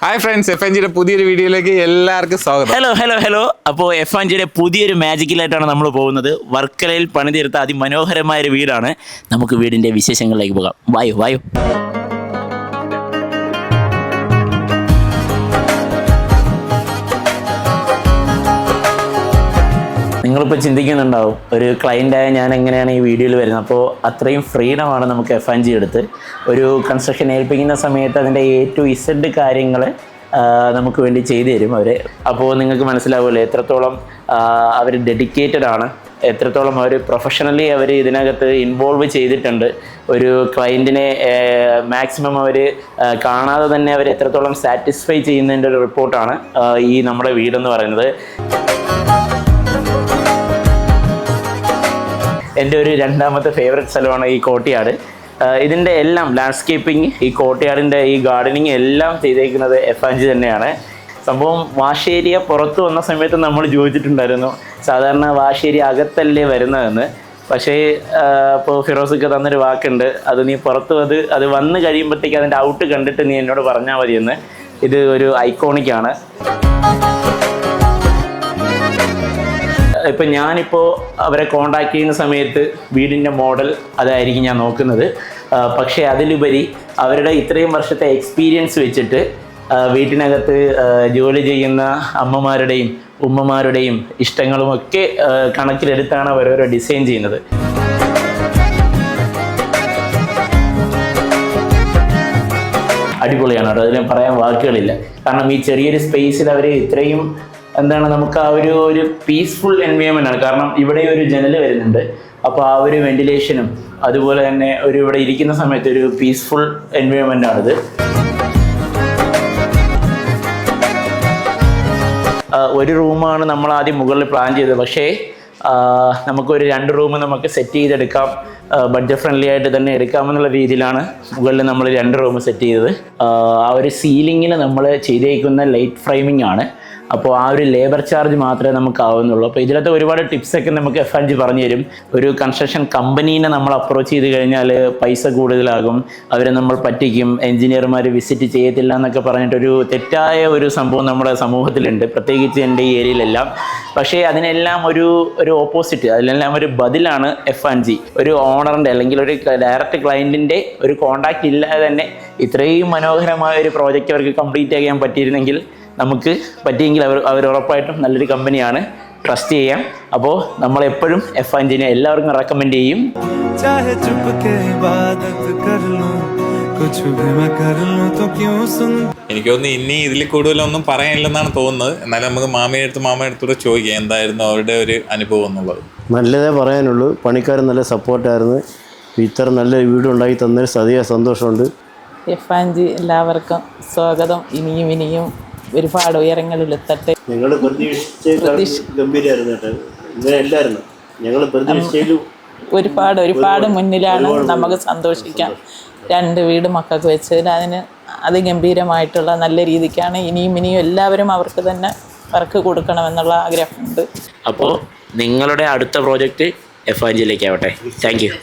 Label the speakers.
Speaker 1: Hi friends, FNGയുടെ പുതിയൊരു വീഡിയോയിലേക്ക് എല്ലാവർക്കും സ്വാഗതം.
Speaker 2: ഹലോ. അപ്പോൾ FNGയുടെ പുതിയൊരു മാജിക്കിലായിട്ടാണ് നമ്മൾ പോകുന്നത്. വർക്കലയിൽ പണിതീർത്ത അതിമനോഹരമായൊരു വീടാണ്. നമുക്ക് വീടിൻ്റെ വിശേഷങ്ങളിലേക്ക് പോകാം. വായോ. നിങ്ങളിപ്പോൾ ചിന്തിക്കുന്നുണ്ടാവും, ഒരു ക്ലയൻറ്റായ ഞാൻ എങ്ങനെയാണ് ഈ വീഡിയോയിൽ വരുന്നത്. അപ്പോൾ അത്രയും ഫ്രീഡമാണ് നമുക്ക് FNG എടുത്ത് ഒരു കൺസ്ട്രക്ഷൻ ഏൽപ്പിക്കുന്ന സമയത്ത് അതിൻ്റെ A to Z കാര്യങ്ങൾ നമുക്ക് വേണ്ടി ചെയ്തു തരും അവർ. അപ്പോൾ നിങ്ങൾക്ക് മനസ്സിലാവുമല്ലോ എത്രത്തോളം അവർ ഡെഡിക്കേറ്റഡ് ആണ്, എത്രത്തോളം അവർ പ്രൊഫഷണലി അവർ ഇതിനകത്ത് ഇൻവോൾവ് ചെയ്തിട്ടുണ്ട്. ഒരു ക്ലയൻറ്റിനെ മാക്സിമം അവർ കാണാതെ തന്നെ അവർ എത്രത്തോളം സാറ്റിസ്ഫൈ ചെയ്യുന്നതിൻ്റെ ഒരു റിപ്പോർട്ടാണ് ഈ നമ്മുടെ വീടെന്ന് പറയുന്നത്. എൻ്റെ ഒരു രണ്ടാമത്തെ ഫേവറേറ്റ് സ്ഥലമാണ് ഈ കോർട്ട്യാർഡ്. ഇതിൻ്റെ എല്ലാം ലാൻഡ്സ്കേപ്പിംഗ്, ഈ കോർട്ട്യാർഡിൻ്റെ ഈ ഗാർഡനിങ് എല്ലാം ചെയ്തേക്കുന്നത് FNG തന്നെയാണ്. സംഭവം വാഷ് ഏരിയ പുറത്ത് വന്ന സമയത്ത് നമ്മൾ ചോദിച്ചിട്ടുണ്ടായിരുന്നു, സാധാരണ വാഷ് ഏരിയ അകത്തല്ലേ വരുന്നതെന്ന്. പക്ഷേ ഇപ്പോൾ ഫിറോസൊക്കെ തന്നൊരു വാക്കുണ്ട്, അത് നീ പുറത്ത് അത് വന്ന് കഴിയുമ്പോഴത്തേക്ക് അതിൻ്റെ ഔട്ട് കണ്ടിട്ട് നീ എന്നോട് പറഞ്ഞാൽ മതിയെന്ന്. ഇത് ഒരു ഐക്കോണിക്കാണ്. ഇപ്പം ഞാനിപ്പോൾ അവരെ കോണ്ടാക്ട് ചെയ്യുന്ന സമയത്ത് വീടിൻ്റെ മോഡൽ അതായിരിക്കും ഞാൻ നോക്കുന്നത്. പക്ഷേ അതിലുപരി അവരുടെ ഇത്രയും വർഷത്തെ എക്സ്പീരിയൻസ് വെച്ചിട്ട് വീട്ടിനകത്ത് ജോലി ചെയ്യുന്ന അമ്മമാരുടെയും ഉമ്മമാരുടെയും ഇഷ്ടങ്ങളുമൊക്കെ കണക്കിലെടുത്താണ് അവരോരോ ഡിസൈൻ ചെയ്യുന്നത്. അടിപൊളിയാണ് കേട്ടോ, അതിലും പറയാൻ വാക്കുകളില്ല. കാരണം ഈ ചെറിയൊരു സ്പേസിൽ അവർ ഇത്രയും നമുക്ക് ആ ഒരു പീസ്ഫുൾ എൻവയോൺമെൻ്റ് ആണ്. കാരണം ഇവിടെ ഒരു ജനൽ വരുന്നുണ്ട്, അപ്പോൾ ആ ഒരു വെന്റിലേഷനും അതുപോലെ തന്നെ ഇവിടെ ഇരിക്കുന്ന സമയത്ത് ഒരു പീസ്ഫുൾ എൻവയോൺമെൻ്റ് ആണിത്. ഒരു റൂമാണ് നമ്മൾ ആദ്യം മുകളിൽ പ്ലാൻ ചെയ്തത്. പക്ഷേ നമുക്കൊരു 2 റൂം നമുക്ക് സെറ്റ് ചെയ്തെടുക്കാം, ബഡ്ജറ്റ് ഫ്രണ്ട്ലി ആയിട്ട് തന്നെ എടുക്കാമെന്നുള്ള രീതിയിലാണ് മുകളിൽ നമ്മൾ 2 റൂം സെറ്റ് ചെയ്തത്. ആ ഒരു സീലിങ്ങിൽ നമ്മൾ ചെയ്തേക്കുന്ന ലൈറ്റ് ഫ്രെയിമിംഗ് ആണ്. അപ്പോൾ ആ ഒരു ലേബർ ചാർജ് മാത്രമേ നമുക്ക് ആവുന്നുള്ളൂ. അപ്പോൾ ഇതിലത്തെ ഒരുപാട് ടിപ്സൊക്കെ നമുക്ക് FNG പറഞ്ഞു തരും. ഒരു കൺസ്ട്രക്ഷൻ കമ്പനീനെ നമ്മൾ അപ്രോച്ച് ചെയ്ത് കഴിഞ്ഞാൽ പൈസ കൂടുതലാകും, അവരെ നമ്മൾ പറ്റിക്കും, എൻജിനീയർമാർ വിസിറ്റ് ചെയ്യത്തില്ല എന്നൊക്കെ പറഞ്ഞിട്ടൊരു തെറ്റായ ഒരു സംഭവം നമ്മുടെ സമൂഹത്തിലുണ്ട്, പ്രത്യേകിച്ച് എൻ്റെ ഈ ഏരിയയിലെല്ലാം. പക്ഷേ അതിനെല്ലാം ഒരു ഓപ്പോസിറ്റ്, അതിലെല്ലാം ഒരു ബദലാണ് FNG. ഒരു ഓണറിൻ്റെ അല്ലെങ്കിൽ ഒരു ഡയറക്റ്റ് ക്ലയൻറ്റിൻ്റെ ഒരു കോണ്ടാക്റ്റ് ഇല്ലാതെ തന്നെ ഇത്രയും മനോഹരമായ ഒരു പ്രോജക്റ്റ് അവർക്ക് കംപ്ലീറ്റ് ചെയ്യാൻ പറ്റിയിരുന്നെങ്കിൽ, നമുക്ക് പറ്റിയെങ്കിൽ അവർ ഉറപ്പായിട്ടും നല്ലൊരു കമ്പനിയാണ്, ട്രസ്റ്റ് ചെയ്യാം. അപ്പോൾ നമ്മളെപ്പോഴും FNGനെ എല്ലാവർക്കും റെക്കമെൻഡ് ചെയ്യും.
Speaker 1: എനിക്ക് തോന്നുന്നു ഇനി ഇതിൽ കൂടുതലൊന്നും പറയാനില്ലെന്നാണ് തോന്നുന്നത്. എന്നാലും നമുക്ക് മാമയുടെ ചോദിക്കാം എന്തായിരുന്നു അവരുടെ ഒരു അനുഭവം എന്നുള്ളത്.
Speaker 3: നല്ലതേ പറയാനുള്ളൂ. പണിക്കാർ നല്ല സപ്പോർട്ടായിരുന്നു. ഇത്ര നല്ല വീടുണ്ടാക്കി തന്നതിൽ സതിയ സന്തോഷമുണ്ട്.
Speaker 4: FNG എല്ലാവർക്കും സ്വാഗതം. ഇനിയും ഒരുപാട് ഉയരങ്ങളിലെത്തട്ടെ.
Speaker 3: ഞങ്ങൾ
Speaker 4: ഒരുപാട് മുന്നിലാണ്. നമുക്ക് സന്തോഷിക്കാം. 2 വീട് മക്കൾക്ക് വെച്ചതിൽ അതിന് അതിഗംഭീരമായിട്ടുള്ള നല്ല രീതിക്കാണ്. ഇനിയും എല്ലാവരും അവർക്ക് തന്നെ വർക്ക് കൊടുക്കണമെന്നുള്ള ആഗ്രഹമുണ്ട്.
Speaker 2: അപ്പോൾ നിങ്ങളുടെ അടുത്ത പ്രോജക്റ്റ് FNGയിലേക്കാവട്ടെ. Thank you.